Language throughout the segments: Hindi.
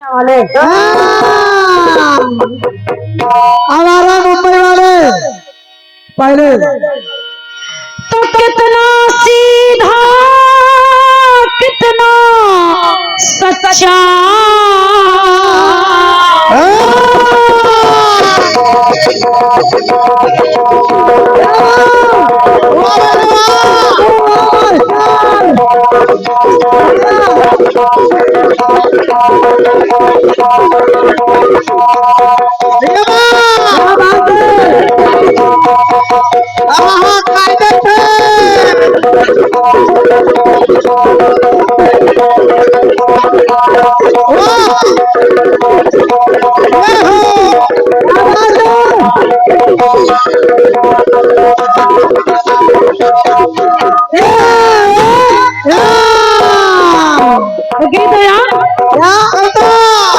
वाले हमारा मुंबई वाले पहले तो कितना सीधा कितना सच्चा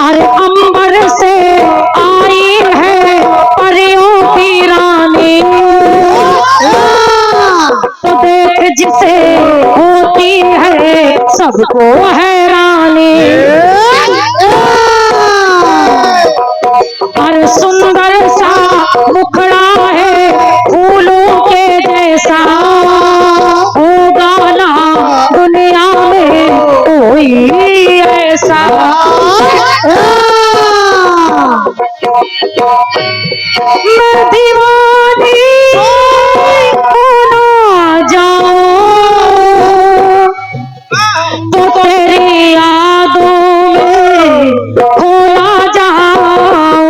अरे अंबर से आई है परियों की रानी, तो देख जिसे होती है सबको हैरानी। अरे सुंदर सा मुखड़ा है फूलों के जैसा, होगा ना दुनिया में कोई ऐसा। मैं दीवानी होना जाऊं तो तेरी यादों में खोया जाऊं।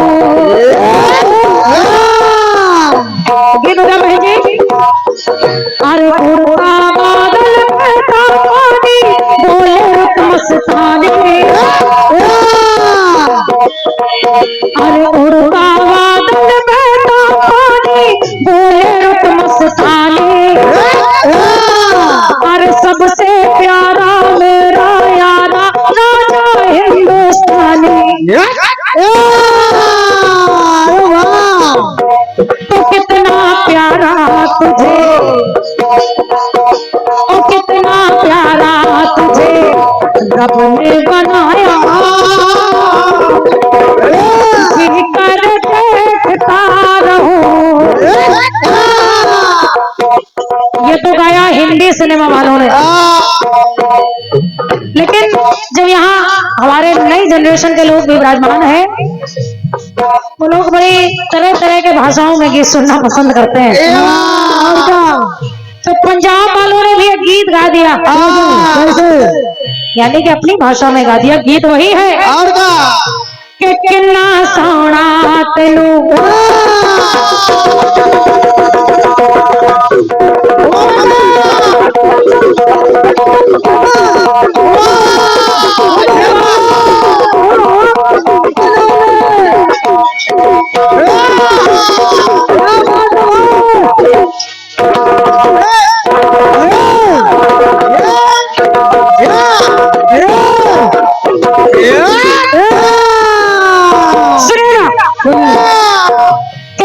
गीत होगा बहन जी। अरे उड़ता बादल बहता पानी बोले रुत मस्तानी। अरे उड़ता बादल बहता पानी बोले रुत मस्तानी। अरे सबसे प्यारा मेरा यारा राजा हिंदुस्तानी। तो कितना प्यारा तुझे, ओ कितना प्यारा तुझे रब ने बनाया, जी कर देखता रहूं। ये तो गाया हिंदी सिनेमा वालों ने, लेकिन जब यहाँ हमारे नई जनरेशन के लोग भी विराजमान हैं, वो लोग बड़ी तरह तरह के भाषाओं में गीत सुनना पसंद करते हैं। तो पंजाब वालों ने भी एक गीत गा दिया, यानी कि अपनी भाषा में गा दिया। गीत वही है कि किन्ना सोना तेनू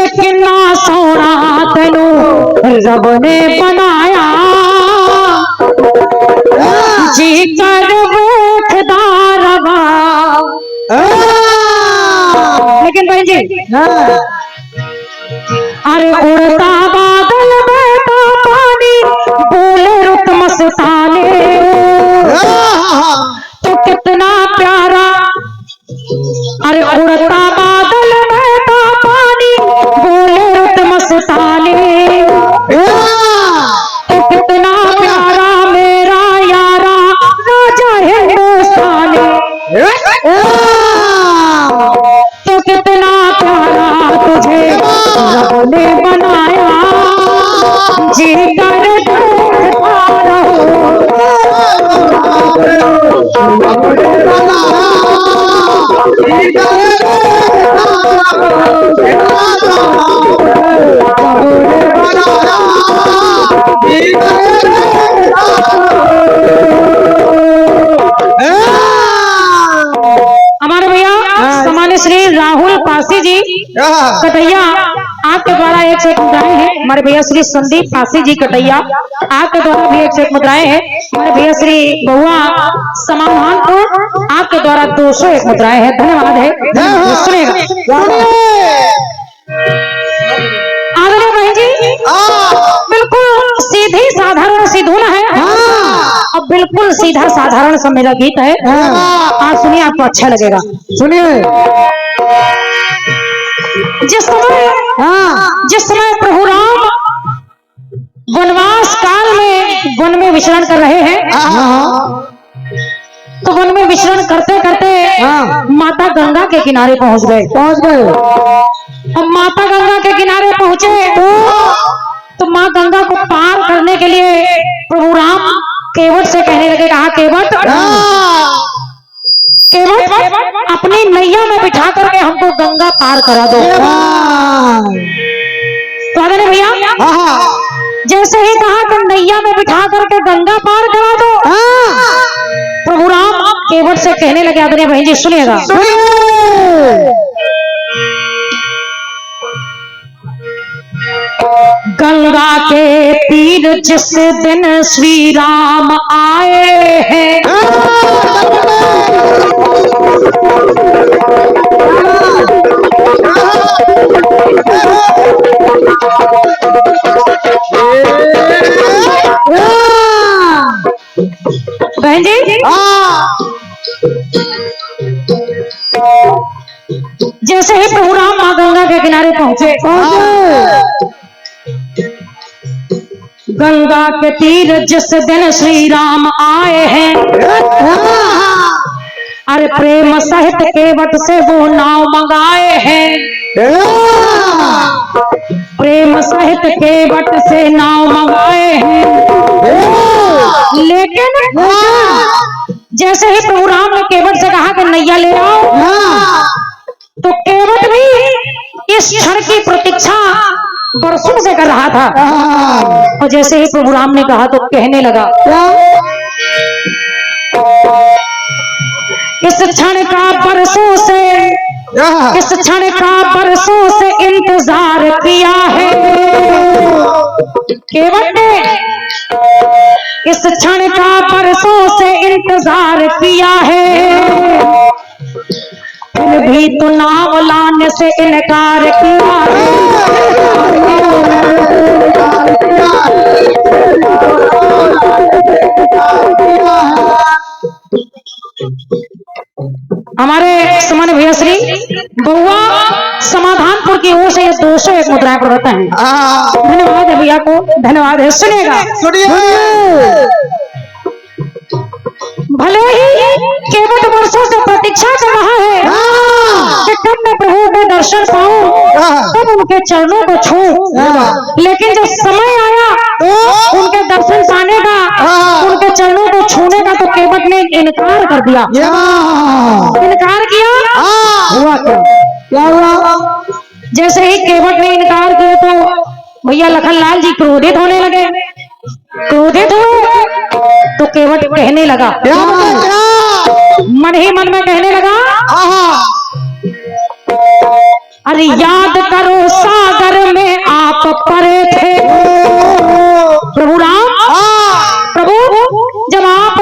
कितना सोना तेनू रब ने बनाया, जी कर देखदा रवा। लेकिन बहन जी, अरे उड़ता बादल बहता पानी बोले रुत मस्तानी। तो कितना प्यारा, अरे उड़ता बादल बहता पानी बोले रुत मस्तानी। तो कितना प्यारा मेरा यारा राजा हिंदुस्तानी। तो कितना प्यारा तुझे रब ने बनाया, जी कर देखता रहूं। हमारे भैया सामान्य श्री राहुल पासी जी कटैया आपके द्वारा एक से एक मुद्राएं हैं हमारे भैया श्री संदीप काशी जी कटैया, आपके द्वारा भी एक से एक मुद्राएं हैं हमारे भैया श्री बहुआ समाधान को, आपके द्वारा 201 मुद्राएं हैं। धन्यवाद है। सुनिएगा आदरणीय बहन जी, बिल्कुल सीधी साधारण सी धुन है और बिल्कुल सीधा साधारण सा मेरा गीत है। आप सुनिए, आपको अच्छा लगेगा। सुनिए। जिस समय प्रभु राम वनवास काल में वन में विचरण कर रहे हैं, तो वन में विचरण करते करते माता गंगा के किनारे पहुंच गए। अब माता गंगा के किनारे पहुंचे तो माँ गंगा को पार करने के लिए प्रभु राम केवट से कहने लगे, कहा केवट अपनी नैया में बिठा करके हमको गंगा पार करा दो। तो आदरणीय भैया, जैसे ही कहा कि नैया में बिठा करके गंगा पार करा दो, प्रभु राम केवट से कहने लगे, आदरणीय बहन जी सुनिएगा। गंगा के तीर जिस दिन श्री राम आए हैं, बहन जी जैसे ही प्रभु राम माँ गंगा के किनारे पहुंचे, गंगा के तीर जिस दिन श्री राम आए हैं, अरे प्रेम सहित केवट से वो नाव मंगाए हैं, प्रेम सहित केवट से नाव मंगाए हैं। लेकिन जैसे ही प्रभु राम ने केवट से कहा कि नैया ले आओ, तो केवट भी इस क्षण की प्रतीक्षा बरसों से कर रहा था। और जैसे ही प्रभु राम ने कहा तो कहने लगा, इस क्षण का बरसों से इंतजार किया है केवट ने, इस क्षण का बरसों से इंतजार किया है, फिर भी तो नाव लाने से इनकार किया है। हमारे समान भैया श्री बहुआ समाधानपुर की ओर से ये 201 मुद्राएं प्रदत्त हैं। धन्यवाद है भैया को, धन्यवाद है। सुनिएगा। भले ही केवट वर्षों से प्रतीक्षा कर रहा है कि कब मैं प्रभु के दर्शन पाऊं, तब उनके चरणों को छूं, लेकिन जब समय आया उनके दर्शन पाने का, उनके चरणों को छूने का, तो केवट ने इनकार कर दिया। इनकार किया, हुआ क्या हुआ? जैसे ही केवट ने इनकार किया तो भैया लखनलाल जी क्रोधित होने लगे। क्रोधित हुए तो केवट कहने लगा, मन ही मन में कहने लगा, अरे याद करो सागर में आप परे थे प्रभु राम, प्रभु जब आप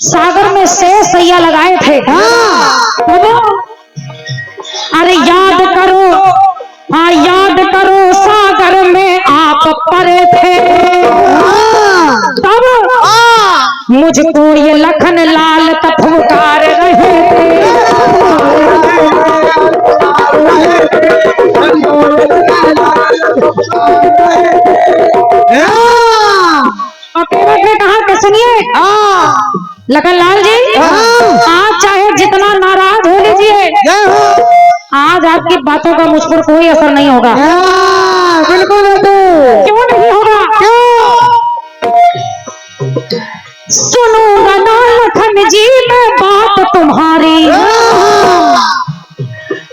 सागर में शेष सैया लगाए थे, अरे याद करो, हाँ याद करो सागर में आप परे थे, तब मुझको ये लखन लाल तब पुकार रहे थे। और केवट ने कहा कि सुनिए लखनलाल जी, आज चाहे जितना नाराज हो लीजिए, आज आपकी बातों का मुझ पर कोई असर नहीं होगा। बिल्कुल क्यों नहीं होगा? सुनूंगा ना लखन जी मैं बात तुम्हारी,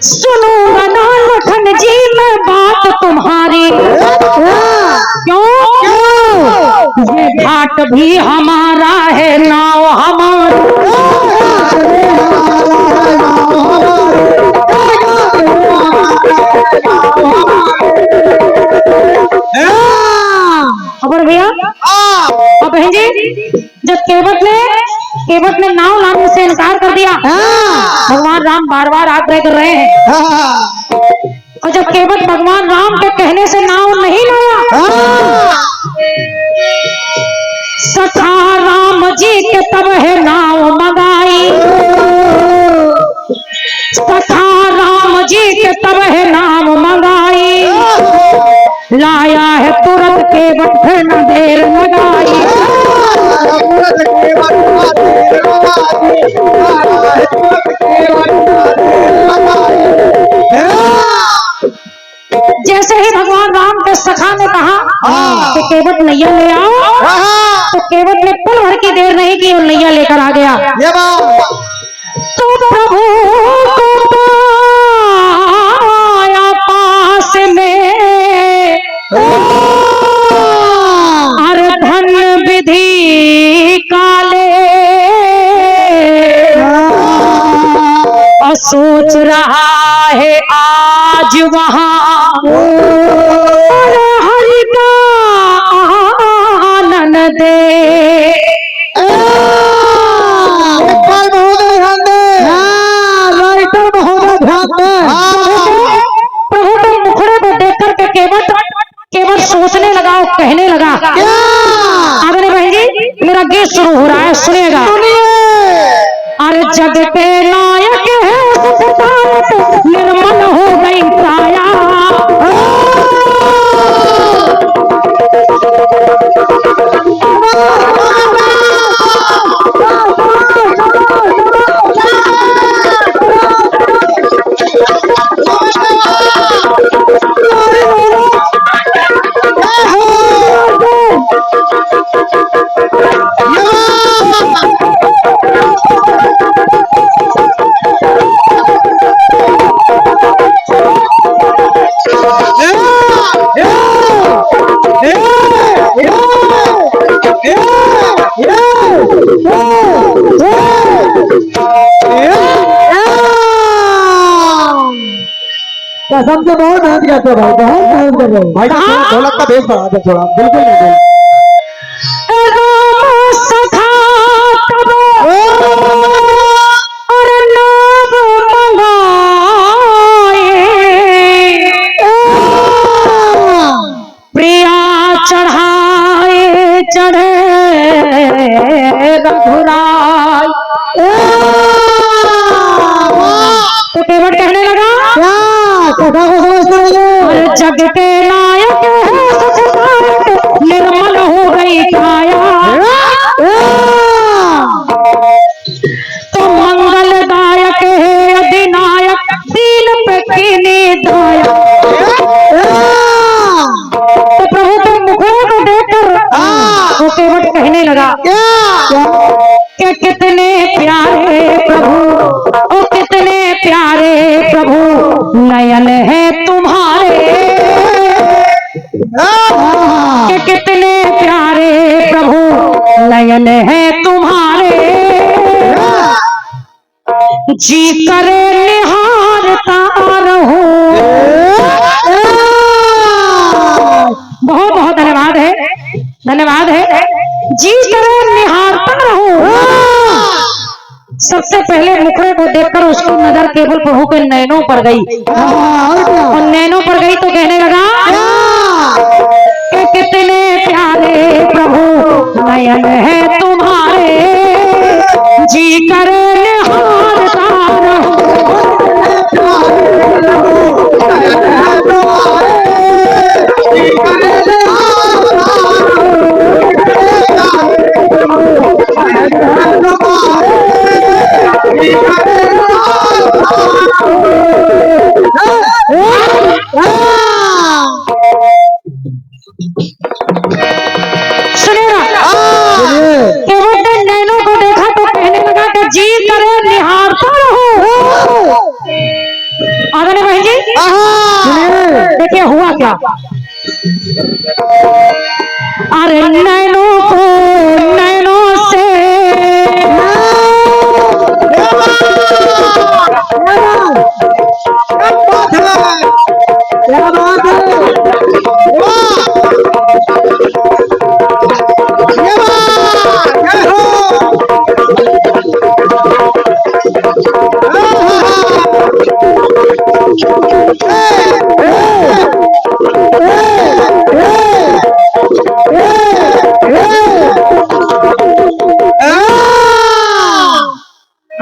सुनूंगा ना लखन जी मैं बात तुम्हारी, क्यों? ये घाट भी हमारा है, नाव हमारी, केवट ने नाव लाने से इनकार कर दिया। भगवान राम बार बार आग्रह कर रहे हैं और जब केवट भगवान राम के कहने से नाव नहीं लाया, सखा राम जी के तब है नाव मंगाई, सखा राम जी के तब है नाव मंगाई, लाया है तुरंत केवट फिर न देर लगाई। जैसे ही भगवान राम के सखा ने कहा कि केवट नैया ले आओ, तो केवट ने पल भर की देर नहीं की और नैया लेकर आ गया। तो प्रभु को पाया पास में, अरे धन विधि काले, और सोच रहा है आज वहां हरि का आनंद दे। प्रभु के मुखड़े को देख करके केवट सोचने लगा और कहने लगा। आगे बहन जी मेरा गीत शुरू हो रहा है, सुनिएगा। अरे जग के नायक है निर्मल हो गई काया, कसम से बहुत मेहनत करते भाई, बहुत मेहनत कर रहे हो भाई। ढोलक का बेस बढ़ा दे थोड़ा, बिल्कुल नहीं प्रिया चढ़ाए चढ़े रघुराय। तो केवट कहने लगा जग के नायक निर्मल हो गई काया, तो मंगलदायक है अधिनायक दीन पे कीने दायक। तो प्रभु के मुखड़े को देखकर वो केवट कहने लगा कि कितने प्यारे प्रभु, ओ कितने प्यारे प्रभु नयन है तुम्हारे, कि कितने प्यारे प्रभु नयन है तुम्हारे, जी करे निहारता रहूं। बहुत बहुत धन्यवाद है, धन्यवाद है। जी करे निहारता रहूं। सबसे पहले मुखड़े को देखकर उसकी नजर केवल प्रभु के नैनों पर गई, और नैनों पर गई तो कहने लगा कि कितने प्यारे प्रभु नयन है तुम्हारे, जी करे निहारता रहूं। सुनिएगा, केवट ने नैनों को देखा तो कहने लगा कि जी करे निहारता रहूं। आगे बहन जी देखिए हुआ क्या। अरे नैनों को नैनों से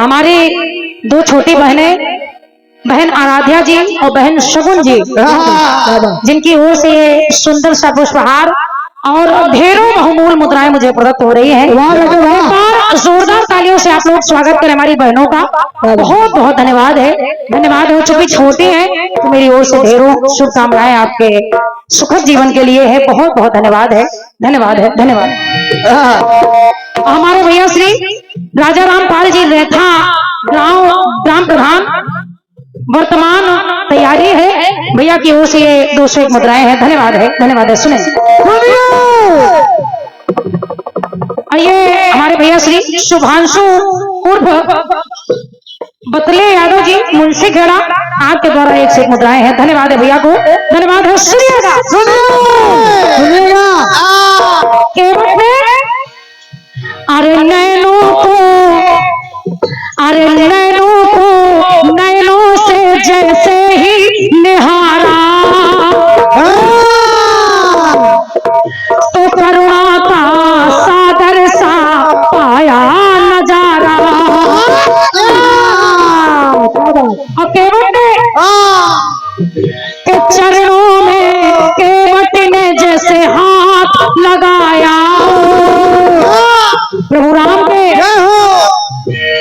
हमारी दो छोटी बहनें, बहन आराध्या जी और बहन शगुन जी, जिनकी ओर से ये सुंदर सा पुष्पहार और ढेरों बहुमूल्य मुद्राएं मुझे प्रदत्त हो रही हैं। एक बार जोरदार तालियों से आप लोग स्वागत करें हमारी बहनों का। बहुत बहुत धन्यवाद है, धन्यवाद है। चूंकि छोटी है तो मेरी ओर से ढेरों शुभकामनाएं आपके सुखद जीवन के लिए है। बहुत बहुत धन्यवाद है, धन्यवाद है, धन्यवाद। हमारे भैया श्री राजा रामपाल जी रेथा ग्राम प्रधान, वर्तमान तैयारी है भैया की ओर से ये 201 मुद्राएं हैं। धन्यवाद है, धन्यवाद है। सुने ये हमारे भैया श्री शुभांशु उर्फ बतले यादव जी मुंशी खेड़ा, आपके द्वारा 101 मुद्राएं हैं। धन्यवाद है भैया को, धन्यवाद है। सुनिएगा केवट में अरे नैनों को नैनों से जैसे ही निहारा तो करुणा का सागर सा पाया नजारा। केवट के चरणों में केवट ने जैसे हाथ लगाया, प्रभु राम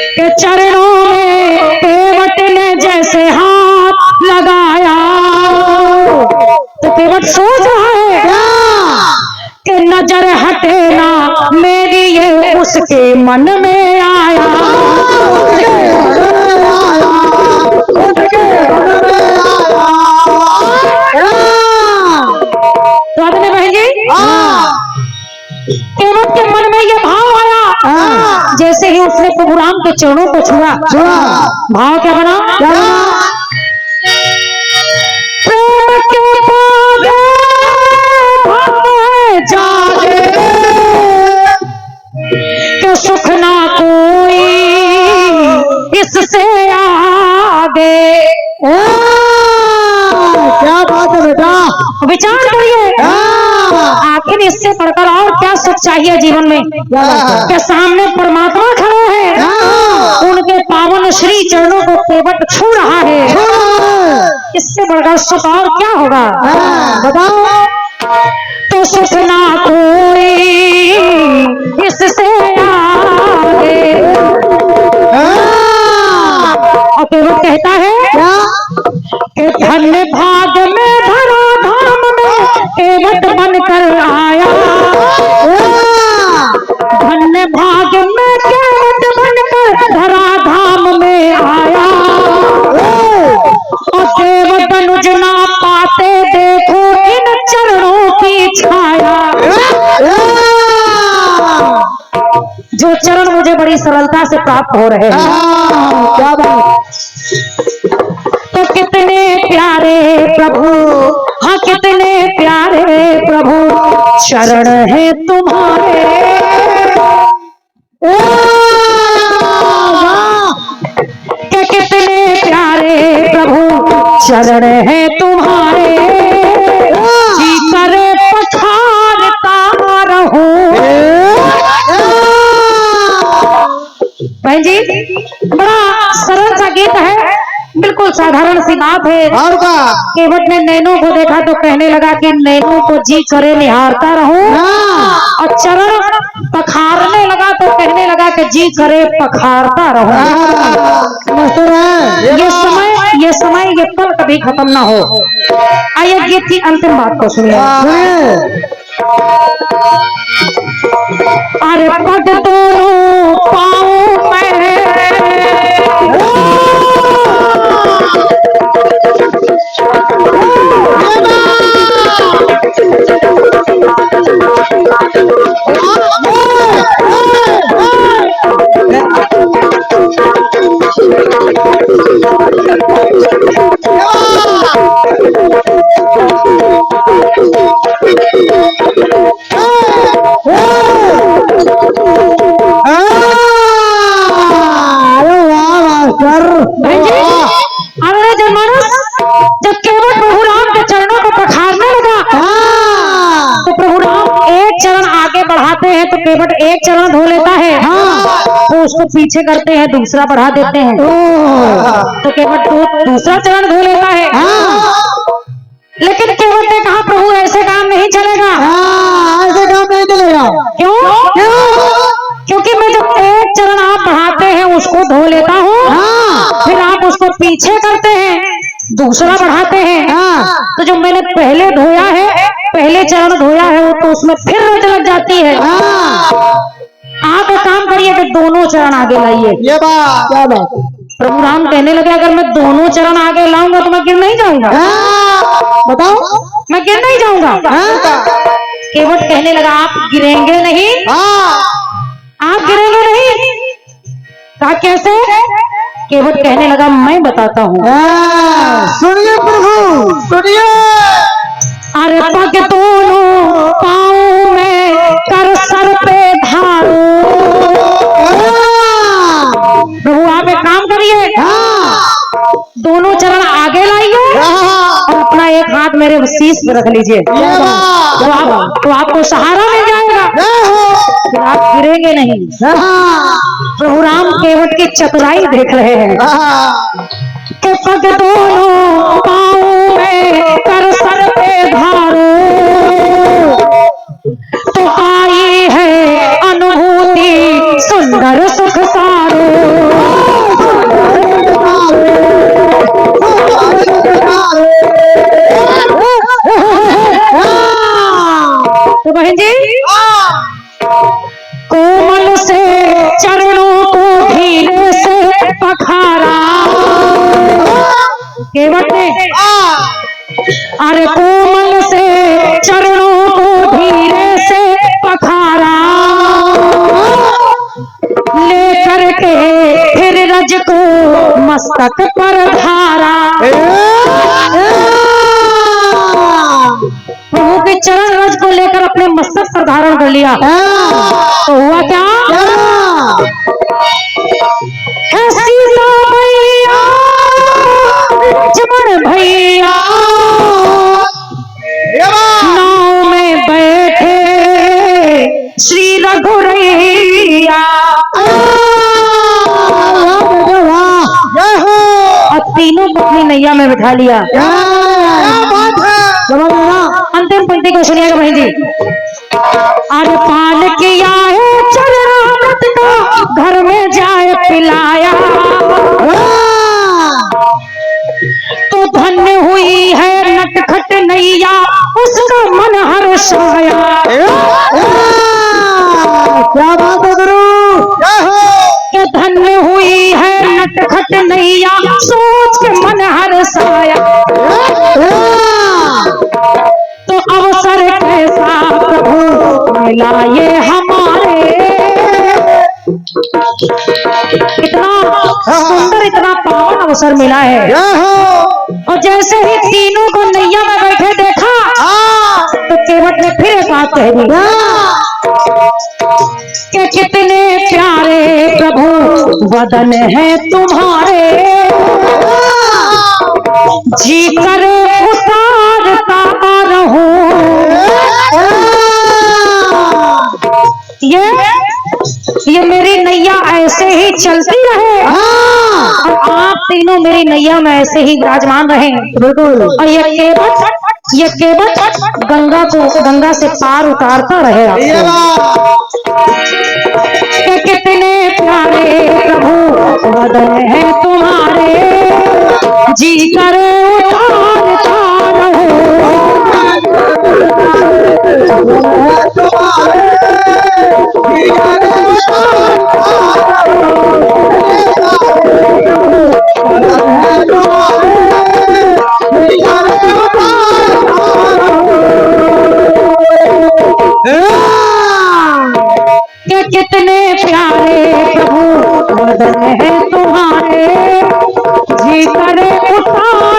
के चरणों में केवट ने जैसे हाथ लगाया। तो केवट सोच रहा है कि नजर हटे ना मेरी, ये उसके मन में आया। तो आपने बहन जी केवट के मन में ये भाव आया जैसे ही उसने प्रभु राम के चरणों को छुआ। भाव क्या बना? प्रेम के बागे जागे कि सुख ना कोई इससे आगे। क्या बात है बेटा, विचार करिए आखिर इससे बढ़कर और क्या सुख चाहिए जीवन में। के सामने परमात्मा खड़े हैं, उनके पावन श्री चरणों को केवट छू रहा है। इससे बढ़कर सुख और क्या होगा बताओ। तो सुख ना कोई इससे आगे। और केवट कहता है कि धन्य भाग में धरा धाम में केवट बनकर आया। धन्य भाग में केवट बनकर धरा धाम में आया। और देव तनुज ना पाते देखो इन चरणों की छाया। जो चरण मुझे बड़ी सरलता से प्राप्त हो रहे हैं। क्या बात। तो कितने प्यारे प्रभु, हाँ कितने प्यारे प्रभु चरण है तुम्हारे। कि कितने प्यारे प्रभु चरण है तुम्हारे। जी करे पखारता रहूं। बहन जी बड़ा सरल सा गीत है, बिल्कुल साधारण सी बात है। और केवट ने नैनों को देखा तो कहने लगा कि नैनों को जी करे निहारता रहूं। और चरण पखारने लगा तो कहने लगा कि जी करे पखारता रहूं। ये समय ये पल कभी खत्म ना हो। आइए गीत की अंतिम बात को सुनिए। अरे पग दोनों पाँव में केवट एक चरण धो लेता है तो उसको पीछे करते हैं, दूसरा बढ़ा देते हैं। तो केवट दूसरा चरण धो लेता है, लेकिन केवट ने कहा प्रभु ऐसे काम नहीं चलेगा। ऐसे काम नहीं चलेगा। क्यों? क्योंकि मैं जब एक चरण आप बढ़ाते हैं उसको धो लेता हूँ, फिर आप उसको पीछे करते हैं, दूसरा बढ़ाते हैं, तो जो मैंने पहले धोया है, पहले चरण धोया है, वो तो उसमें फिर रज लग जाती है। आप एक काम करिए कि दोनों चरण आगे लाइए। ये बात क्या बात। प्रभु राम कहने लगे अगर मैं दोनों चरण आगे लाऊंगा तो मैं गिर नहीं जाऊंगा। बताओ, मैं गिर नहीं जाऊंगा। केवट कहने लगा आप गिरेंगे नहीं, आप गिरेंगे नहीं। कहा कैसे? केवट कहने लगा मैं बताता हूँ। सुनिए प्रभु सुनिए। अरे पग दोनों पाँव में कर सर पे धारो। प्रभु आप एक काम करिए, दोनों चरण आगे लाइए और अपना एक हाथ मेरे शीश पे रख लीजिए, तो आपको सहारा मिल जाएगा, फिर आप गिरेंगे नहीं। प्रभु राम केवट की चतुराई देख रहे हैं कि पग दोनों पाँव में कर सर पे धारो, तो आई है अनुभूति सुंदर सुख सारो। तो बहन जी कोमल से चरणों को धीरे से पखारा केवट ने। अरे कोमल से चरणों को धीरे से पखारा, लेकर के फिर रज को मस्तक पर धारा। प्रभु के चरण रज को लेकर अपने मस्तक पर धारण कर लिया। तो हुआ क्या? सीता भैया लक्ष्मण भैया नाव में बैठे श्री रघुरैया, और तीनों को अपनी नैया में बिठा लिया। अंतिम पंक्ति को सुनिएगा बहन जी। अरे पान किया है चरणामृत का घर में जाए पिलाया, तो धन्य हुई है नटखट नैया उसका मन हर्षाया। क्या बात है गुरु। कि धन्य हुई है नटखट नैया सोच के मन हर्षाया। तो अवसर कैसा प्रभु मिला ये हमारे, इतना सुंदर इतना पावन अवसर मिला है। और जैसे ही तीनों को नैया में बैठे देखा तो केवट ने फिर एक बात कह दी कि कितने प्यारे प्रभु वदन है तुम्हारे, जी कर उतारता रहूं। ये मेरी नैया ऐसे ही चलती रहे और आप तीनों मेरी नैया में ऐसे ही विराजमान रहे। बिल्कुल। और ये केवट गंगा से पार उतारता रहे आपको। कि कितने प्यारे प्रभु वदन है तुम्हारे, जी कर उतारता रहूं। कि कितने प्यारे प्रभु वदन है तुम्हारे, जी करे उतार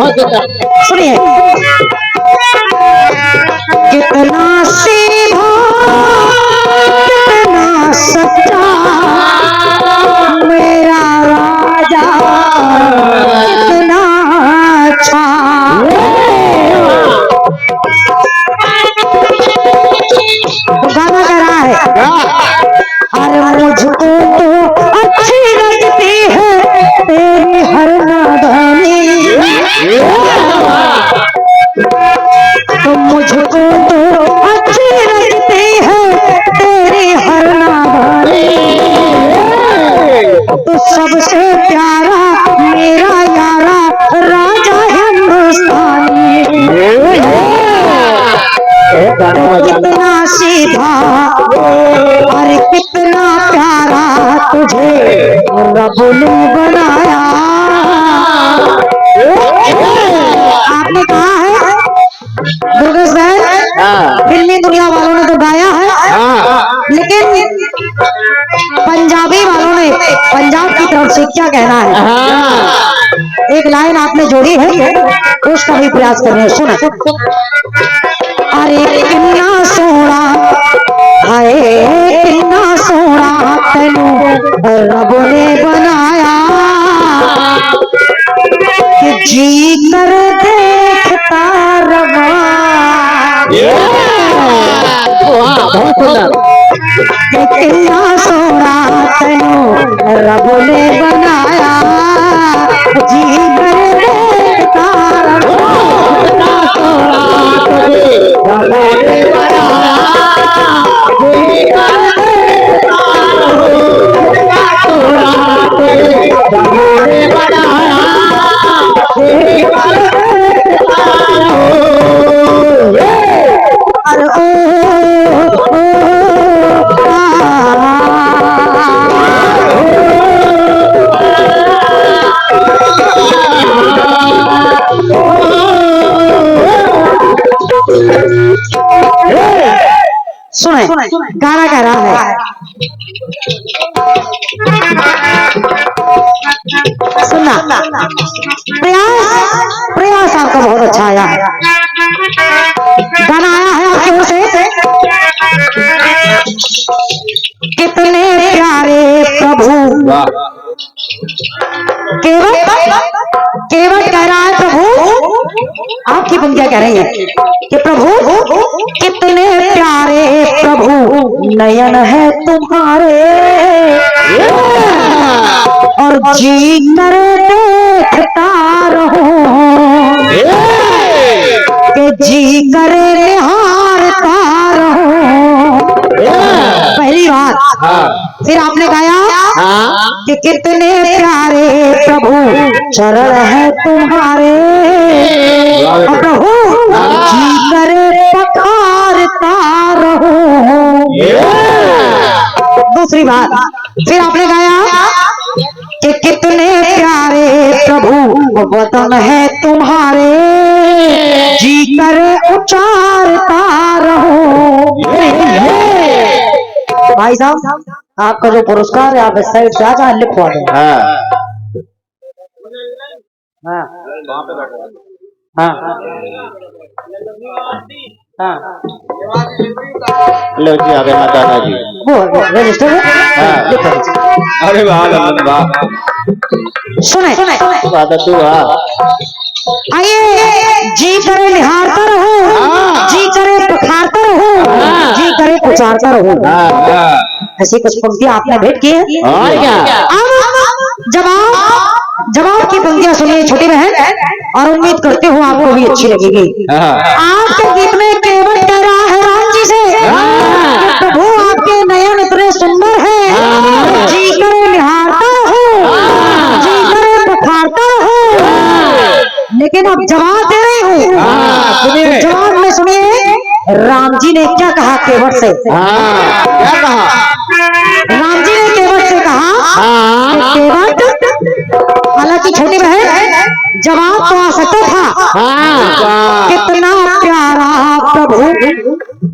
सुनिए, कितना सीधा कितना सच्चा मेरा राजा, कितना अच्छा। गाना कह रहा है, अरे मुझको तो अच्छी लगती है तेरी हर नादानी, तो मुझको तो अच्छी लगती है तेरी हर नादानी, तो सबसे प्यारा मेरा यारा राजा हिंदुस्तानी। कितना सीधा और कितना प्यारा तुझे रब ने बनाया। आपने कहा है दुर्गेश भाई, फिल्मी दुनिया वालों ने तो गाया है, लेकिन पंजाबी वालों ने पंजाब की तरफ से क्या कहना है, एक लाइन आपने जोड़ी है, उसका भी प्रयास कर रहे हैं। सुना, अरे कितना सोना हाय कितना सोना तेनू रब ने बनाया, कि जी कर देखता रवा। बहुत सुंदर। कितना सोना तेनू रब ने बनाया, जी कर देखता रवा। सुने, गाना कह रहा है, सुनना, प्रयास आपका बहुत अच्छा आया है। गाना आया है आपकी ओर से, कितने प्यारे प्रभु, केवल केवल कह रहा है प्रभु, आपकी पंक्तियां कह रही है कि प्रभु कितने प्यारे प्रभु नयन है तुम्हारे, और जी कर देखता रहो, कि जी कर निहारता रहो। पहली बात, फिर आपने गाया कि कितने प्यारे प्रभु चरण है तुम्हारे, प्रभु जी कर पकारता रहो। दूसरी बात, फिर आपने गाया कि कितने प्यारे प्रभु वतन है तुम्हारे, जी कर उचारता रहो। भाई साहब, आपका जो पुरस्कार है आप इस साइड से आ जाए, लिखवा दें। लो जी, आगे माता जी वो रजिस्टर है। अरे वाह वाह, सुने, आइए, जी करे निहारता रहो, जी करे पखारता रहो, जी करे उचारता रहो। ऐसी कुछ पंक्तियां आपने भेंट की है। जवाब की पंक्तियां सुनिए छोटी बहन, और उम्मीद करते हो आपको भी अच्छी लगेगी। आपके गीत में केवल कह रहा है राम जी से, प्रभु आपके नयन इतने सुंदर है, जी करे निहारता रहो, जी करे पखारता रहो। लेकिन अब जवाब दे रही हूँ, जवाब में सुनिए राम जी ने क्या कहा केवट से। क्या कहा? राम जी ने केवट से कहा, केवट, हालांकि छोटी बहन जवाब तो आ सकता था, कितना प्यारा प्रभु,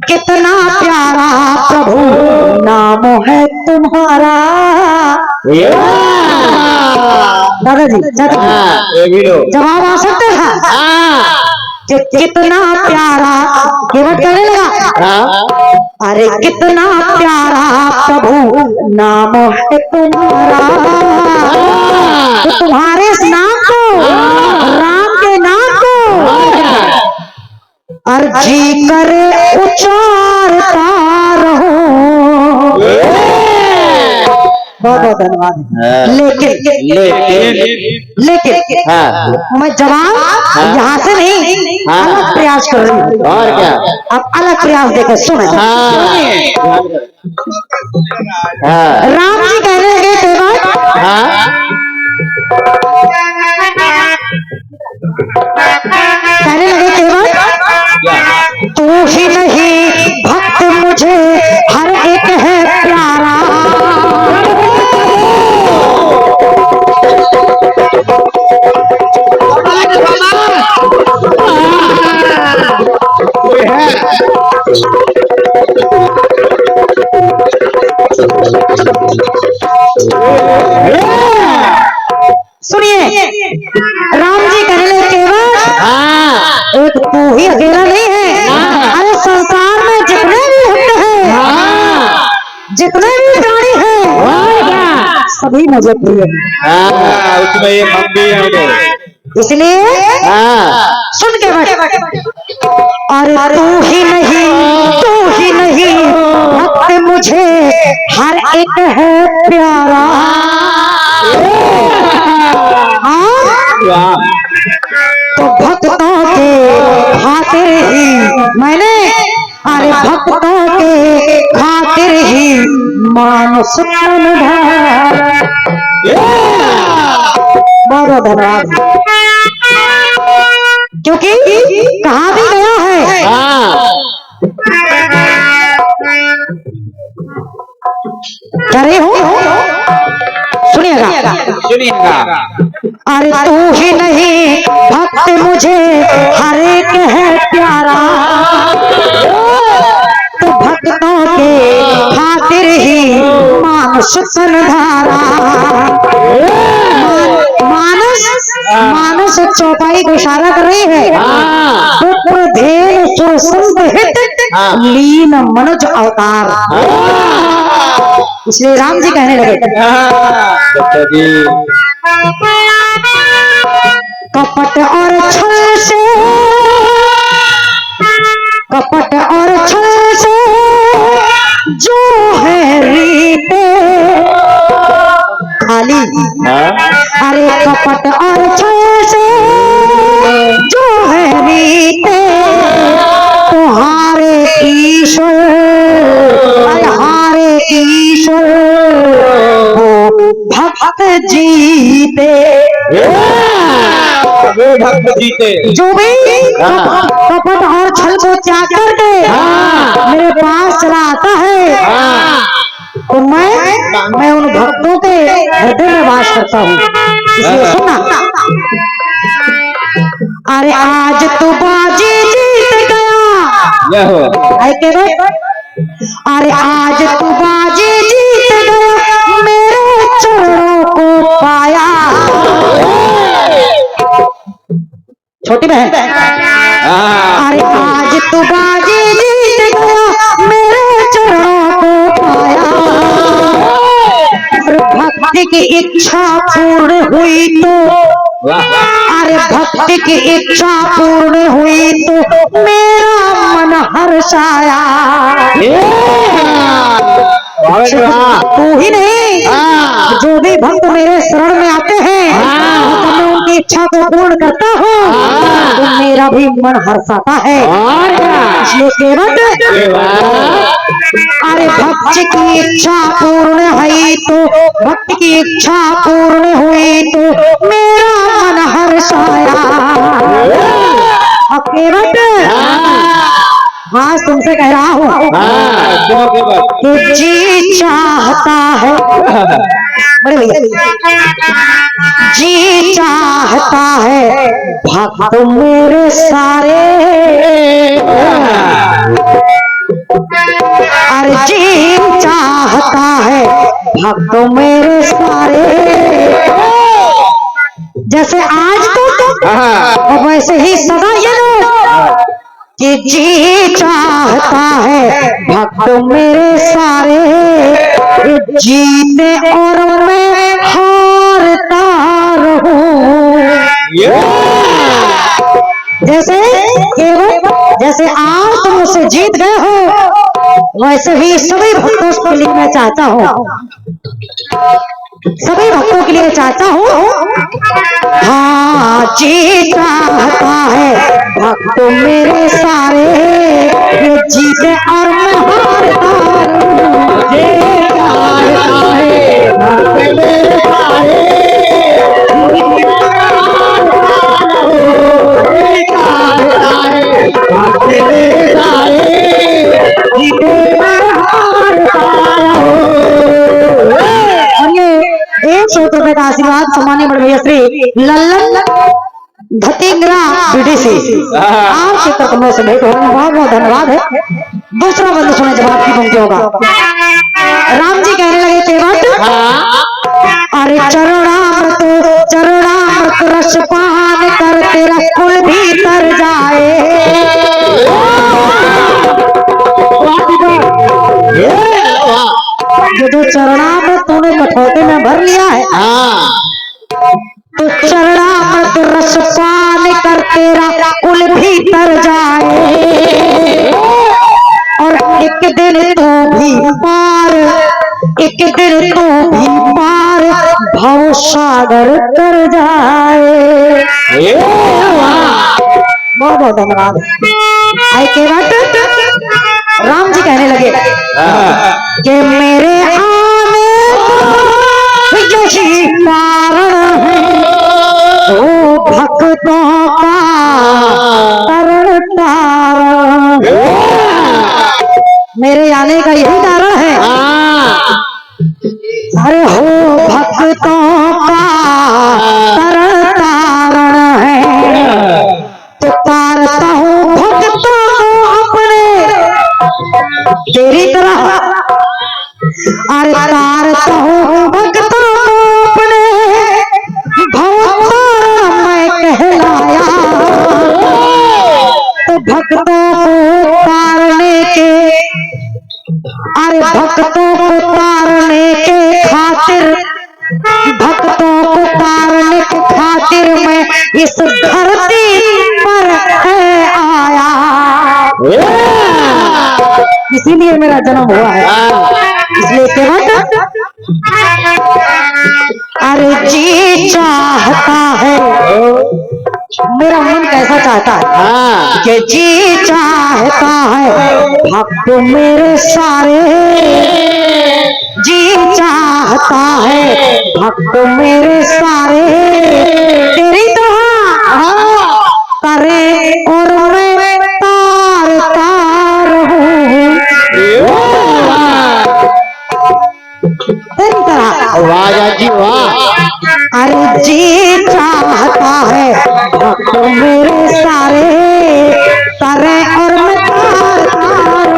कितना प्यारा प्रभु नाम है तुम्हारा। दादाजी ये भी लो। जवाब आ सकता था कि कितना प्यारा केवट कहने लगा अरे कितना प्यारा प्रभु नाम है तुम्हारा तो तुम्हारे इस नाम को राम के नाम को अर्जी करे उच्चारता रहो। बहुत बहुत धन्यवाद। लेकिन मैं जवाब यहाँ से नहीं अलग प्रयास कर रही हूँ। और क्या? अब अलग प्रयास देकर सुने। राम जी कहने लगे केवट तू ही नहीं भक्त मुझे हर एक है प्यारा सुनिए राम जी कहने लगे केवट एक तू ही अकेला नहीं है अरे संसार में जितने भी भक्त हैं जितने भी प्राणी हैं सभी मुझे प्रिय हैं। उसमें ये हम भी हैं। इसलिए सुन के अरे तू ही नहीं भक्त मुझे हर एक है प्यारा। तो भक्तों के खातिर ही मैंने अरे भक्तों के खातिर ही मानस बहुत धन्यवाद। क्योंकि कहा भी गया है करे हो सुनिएगा अरे तू ही नहीं भक्त मुझे हर एक है प्यारा तो भक्तों के खातिर ही मानस धारा मानस चौपाई को इशारा कर रही है लीन मनुज अवतार। इसलिए राम जी कहने लगे कपट और छल से जो है रीते खाली अरे कपट और छल से जो है रीते तुम्हारे ईश्वर वो भक्त जीते जो भी कपट और छल को त्याग करके मेरे पास चला आता है तो मैं उन भक्तों के हृदय में वास करता हूँ। इसलिए सुनना अरे आज तू बाजी जीत गया अरे आज तू बाजी जीत गया मेरे चरणों को पाया। छोटी बहन अरे आज तू बाजी जीत गया मेरे चरणों को पाया भक्ति की इच्छा पूर्ण हुई तो अरे भक्ति की इच्छा पूर्ण हुई तो मेरा मन हर्षाया। तू ही नहीं जो भी भक्त मेरे शरण में आते हैं तो मैं उनकी इच्छा को पूर्ण करता हूँ तो मेरा भी मन हर्षाता है। इसलिए केवट अरे भक्त की इच्छा पूर्ण हुई तो भक्त की इच्छा पूर्ण हुई तो मेरा मन हर्षाया। अब केवट आज तुमसे कह रहा हूँ कि जी चाहता है बड़े भैया जी चाहता है भक्त मेरे सारे अरे जी चाहता है भक्त मेरे सारे जैसे आज तो और वैसे ही सदा ये लोग कि जी चाहता है भक्त मेरे सारे जीते और मैं हारता रहूं। जैसे आज तुम मुझसे जीत गए हो वैसे ही सभी भक्तों के लिए मैं चाहता हूँ, सभी भक्तों के लिए चाहता हूँ। हाँ जी चाहता है भक्त मेरे सारे ये जीते और मैं हारता रहूं। ये चाहता है भक्त मेरे सारे ₹100 का आशीर्वाद सम्मान्य बड़े भैया श्री लल्लन धतिंगरा बीडीसी आप क्षेत्र कमरों से भेंट हो रहे हैं, बहुत बहुत धन्यवाद है। दूसरा बंद सुने जवाब की पंक्ति होगा। राम जी कहने लगे केवट अरे चरणामृत रस पान कर तेरा कुल भीतर जाए। ये जो चरणामृत तूने कठौते में भर लिया है तो चरणामृत रस पान कर तेरा कुल भीतर जाए और एक दिन तो भी पार भव सागर कर जाए। बहुत बहुत धन्यवाद। आई के बाद राम जी कहने लगे कि मेरे आने यही कारण है ओ भक्तों का तरण तारण। मेरे आने का यही कारण है, अरे हो भक्तों का तरण तारण है तो तारता हूँ भक्तों को अपने तेरी तरह। अरे तारता हूँ भक्तों को अपने भवतारण मैं कहलाया तो भक्तों को तारने के अरे भक्तों को तारने के खातिर मैं इस धरती पर है आया। इसीलिए मेरा जन्म हुआ है, इसलिए केवट अरे जी चाहता है मेरा मन कैसा चाहता है कि जी चाहता है भक्त मेरे सारे जी चाहता है भक्त मेरे सारे तेरी तरह करे और मैं तार तार हूँ तेरी तरह। वाह जी वाह। अरे जी चाहता है भक्त मेरे सारे करे और मैं तार तार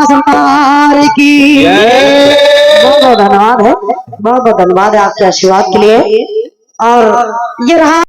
सरकार की बहुत बहुत धन्यवाद है, बहुत बहुत धन्यवाद है आपके आशीर्वाद के लिए। और ये रहा